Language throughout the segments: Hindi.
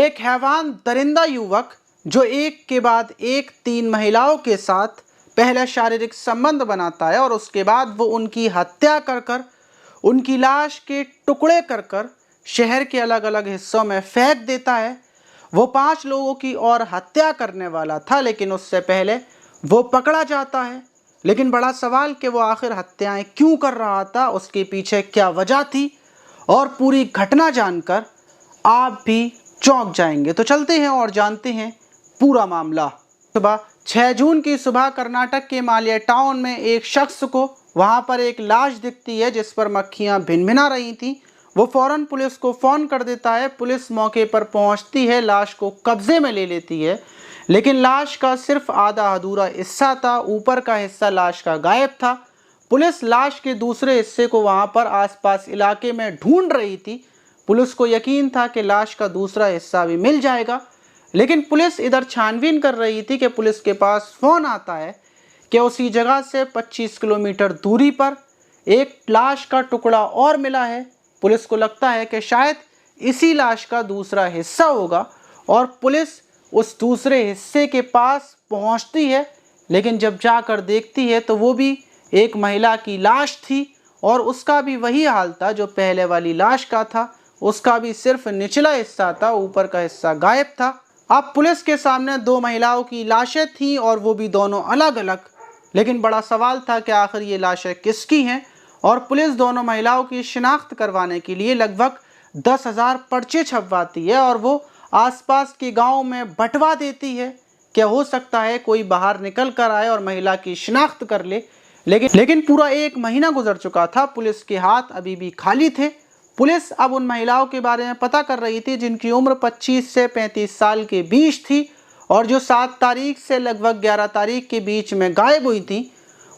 एक हैवान दरिंदा युवक जो एक के बाद एक 3 महिलाओं के साथ पहले शारीरिक संबंध बनाता है और उसके बाद वो उनकी हत्या कर उनकी लाश के टुकड़े कर शहर के अलग अलग हिस्सों में फेंक देता है। वो 5 लोगों की और हत्या करने वाला था, लेकिन उससे पहले वो पकड़ा जाता है। लेकिन बड़ा सवाल कि वो आखिर हत्याएं क्यों कर रहा था, उसके पीछे क्या वजह थी, और पूरी घटना जानकर आप भी चौंक जाएंगे। तो चलते हैं और जानते हैं पूरा मामला। सुबह 6 जून की सुबह कर्नाटक के माल्या टाउन में एक शख्स को वहां पर एक लाश दिखती है जिस पर मक्खियां भिनभिना रही थी। वो फौरन पुलिस को फ़ोन कर देता है। पुलिस मौके पर पहुंचती है, लाश को कब्जे में ले लेती है, लेकिन लाश का सिर्फ आधा अधूरा हिस्सा था, ऊपर का हिस्सा लाश का गायब था। पुलिस लाश के दूसरे हिस्से को वहां पर आसपास इलाके में ढूंढ रही थी। पुलिस को यकीन था कि लाश का दूसरा हिस्सा भी मिल जाएगा, लेकिन पुलिस इधर छानबीन कर रही थी कि पुलिस के पास फ़ोन आता है कि उसी जगह से 25 किलोमीटर दूरी पर एक लाश का टुकड़ा और मिला है। पुलिस को लगता है कि शायद इसी लाश का दूसरा हिस्सा होगा और पुलिस उस दूसरे हिस्से के पास पहुंचती है, लेकिन जब जाकर देखती है तो वो भी एक महिला की लाश थी और उसका भी वही हाल था जो पहले वाली लाश का था। उसका भी सिर्फ निचला हिस्सा था, ऊपर का हिस्सा गायब था। अब पुलिस के सामने 2 महिलाओं की लाशें थीं और वो भी दोनों अलग अलग, लेकिन बड़ा सवाल था कि आखिर ये लाशें किसकी हैं। और पुलिस दोनों महिलाओं की शिनाख्त करवाने के लिए लगभग 10,000 पर्चे छपवाती है और वो आसपास के गाँव में बंटवा देती है। क्या हो सकता है कोई बाहर निकल कर आए और महिला की शिनाख्त कर ले, लेकिन पूरा 1 महीना गुजर चुका था, पुलिस के हाथ अभी भी खाली थे। पुलिस अब उन महिलाओं के बारे में पता कर रही थी जिनकी उम्र 25 से 35 साल के बीच थी और जो 7 तारीख से लगभग 11 तारीख के बीच में गायब हुई थी।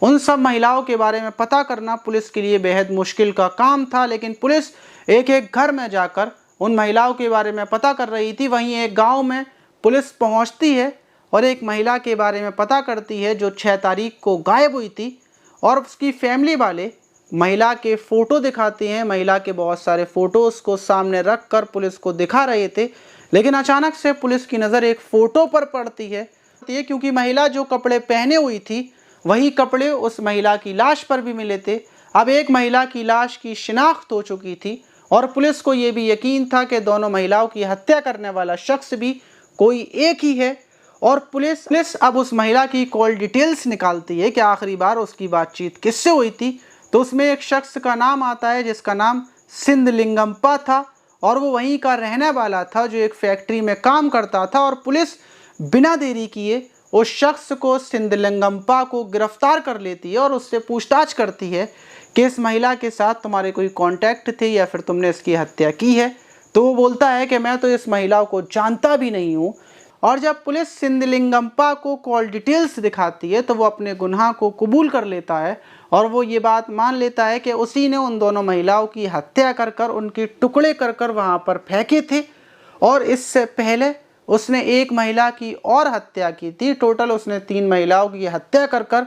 उन सब महिलाओं के बारे में पता करना पुलिस के लिए बेहद मुश्किल का काम था, लेकिन पुलिस एक एक घर में जाकर उन महिलाओं के बारे में पता कर रही थी। वहीं एक गाँव में पुलिस पहुँचती है और एक महिला के बारे में पता करती है जो 6 तारीख को गायब हुई थी, और उसकी फैमिली वाले महिला के फ़ोटो दिखाते हैं। महिला के बहुत सारे फ़ोटोज़ को सामने रख कर पुलिस को दिखा रहे थे, लेकिन अचानक से पुलिस की नज़र एक फ़ोटो पर पड़ती है, क्योंकि महिला जो कपड़े पहने हुई थी वही कपड़े उस महिला की लाश पर भी मिले थे। अब एक महिला की लाश की शिनाख्त हो चुकी थी और पुलिस को ये भी यकीन था कि दोनों महिलाओं की हत्या करने वाला शख्स भी कोई एक ही है। और पुलिस अब उस महिला की कॉल डिटेल्स निकालती है कि आखिरी बार उसकी बातचीत किससे हुई थी। तो उसमें एक शख्स का नाम आता है जिसका नाम सिंधलिंगम्पा था और वो वहीं का रहने वाला था जो एक फैक्ट्री में काम करता था। और पुलिस बिना देरी किए उस शख्स को, सिंधलिंगम्पा को गिरफ्तार कर लेती है और उससे पूछताछ करती है कि इस महिला के साथ तुम्हारे कोई कांटेक्ट थे या फिर तुमने इसकी हत्या की है। तो वो बोलता है कि मैं तो इस महिला को जानता भी नहीं हूँ। और जब पुलिस सिंधलिंगम्पा को कॉल डिटेल्स दिखाती है तो वो अपने गुनाह को कबूल कर लेता है और वो ये बात मान लेता है कि उसी ने उन दोनों महिलाओं की हत्या कर उनके टुकड़े कर वहाँ पर फेंके थे और इससे पहले उसने एक महिला की और हत्या की थी। टोटल उसने 3 महिलाओं की हत्या कर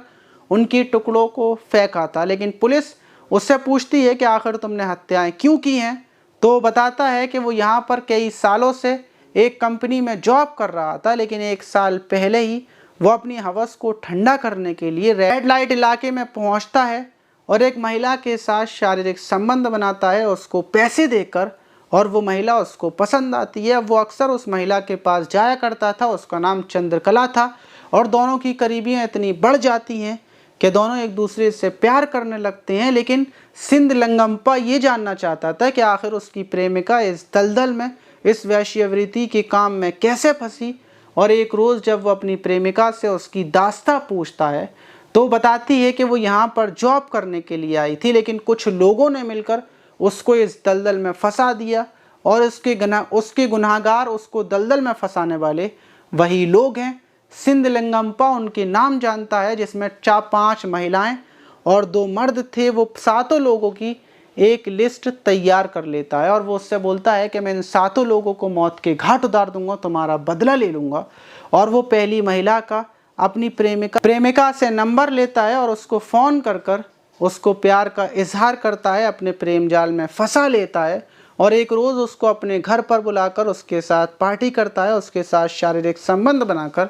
उनकी टुकड़ों को फेंका था। लेकिन पुलिस उससे पूछती है कि आखिर तुमने हत्याएं क्यों की हैं, तो बताता है कि वो यहाँ पर कई सालों से एक कंपनी में जॉब कर रहा था, लेकिन 1 साल पहले ही वो अपनी हवस को ठंडा करने के लिए रेड लाइट इलाके में पहुंचता है और एक महिला के साथ शारीरिक संबंध बनाता है उसको पैसे देकर, और वो महिला उसको पसंद आती है। वो अक्सर उस महिला के पास जाया करता था, उसका नाम चंद्रकला था और दोनों की करीबियाँ इतनी बढ़ जाती हैं कि दोनों एक दूसरे से प्यार करने लगते हैं। लेकिन सिंधलिंगम्पा ये जानना चाहता था कि आखिर उसकी प्रेमिका इस दलदल में, इस वैश्यवृत्ति के काम में कैसे फंसी। और एक रोज़ जब वो अपनी प्रेमिका से उसकी दास्तां पूछता है तो बताती है कि वो यहाँ पर जॉब करने के लिए आई थी, लेकिन कुछ लोगों ने मिलकर उसको इस दलदल में फंसा दिया और उसके गुनाहगार, उसको दलदल में फंसाने वाले वही लोग हैं। सिंधलिंगम्पा उनके नाम जानता है, जिसमें 4-5 महिलाएं और 2 मर्द थे। वो 7 लोगों की एक लिस्ट तैयार कर लेता है और वो उससे बोलता है कि मैं इन 7 लोगों को मौत के घाट उतार दूंगा, तुम्हारा बदला ले लूँगा। और वो पहली महिला का, अपनी प्रेमिका से नंबर लेता है और उसको फ़ोन कर उसको प्यार का इजहार करता है, अपने प्रेम जाल में फंसा लेता है और एक रोज़ उसको अपने घर पर बुलाकर उसके साथ पार्टी करता है, उसके साथ शारीरिक संबंध बनाकर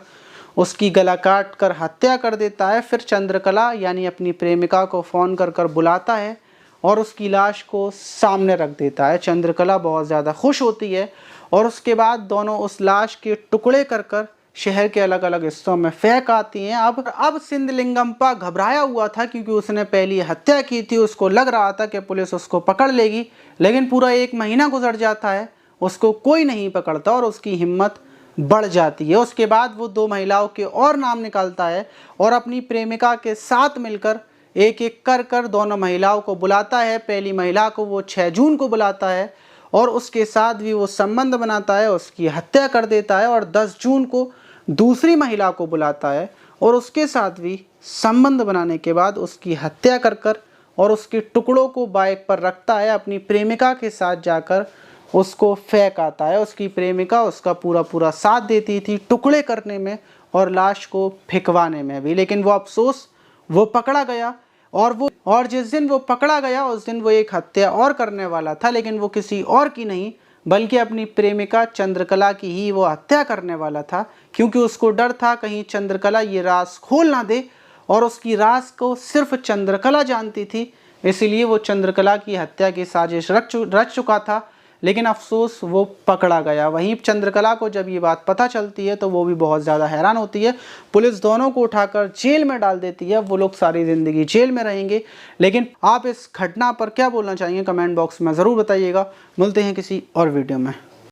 उसकी गला काट कर हत्या कर देता है। फिर चंद्रकला यानी अपनी प्रेमिका को फ़ोन कर कर बुलाता है और उसकी लाश को सामने रख देता है। चंद्रकला बहुत ज़्यादा खुश होती है और उसके बाद दोनों उस लाश के टुकड़े कर कर शहर के अलग अलग हिस्सों में फेंक आती हैं। अब सिंधलिंगम्पा घबराया हुआ था क्योंकि उसने पहली हत्या की थी। उसको लग रहा था कि पुलिस उसको पकड़ लेगी, लेकिन पूरा 1 महीना गुजर जाता है, उसको कोई नहीं पकड़ता और उसकी हिम्मत बढ़ जाती है। उसके बाद वो 2 महिलाओं के और नाम निकालता है और अपनी प्रेमिका के साथ मिलकर एक एक कर कर दोनों महिलाओं को बुलाता है। पहली महिला को वो 6 जून को बुलाता है और उसके साथ भी वो संबंध बनाता है, उसकी हत्या कर देता है। और 10 जून को दूसरी महिला को बुलाता है और उसके साथ भी संबंध बनाने के बाद उसकी हत्या कर कर और उसके टुकड़ों को बाइक पर रखता है। अपनी प्रेमिका के साथ जाकर उसको फेंक आता है। उसकी प्रेमिका उसका पूरा साथ देती थी टुकड़े करने में और लाश को फेंकवाने में भी, लेकिन वो अफसोस वो पकड़ा गया। और जिस दिन वो पकड़ा गया उस दिन वो एक हत्या और करने वाला था, लेकिन वो किसी और की नहीं बल्कि अपनी प्रेमिका चंद्रकला की ही वो हत्या करने वाला था, क्योंकि उसको डर था कहीं चंद्रकला ये राज खोल ना दे। और उसकी राज को सिर्फ चंद्रकला जानती थी, इसलिए वो चंद्रकला की हत्या की साजिश रच चुका था, लेकिन अफसोस वो पकड़ा गया। वहीं चंद्रकला को जब ये बात पता चलती है तो वो भी बहुत ज़्यादा हैरान होती है। पुलिस दोनों को उठाकर जेल में डाल देती है। वो लोग सारी ज़िंदगी जेल में रहेंगे। लेकिन आप इस घटना पर क्या बोलना चाहेंगे कमेंट बॉक्स में ज़रूर बताइएगा। मिलते हैं किसी और वीडियो में।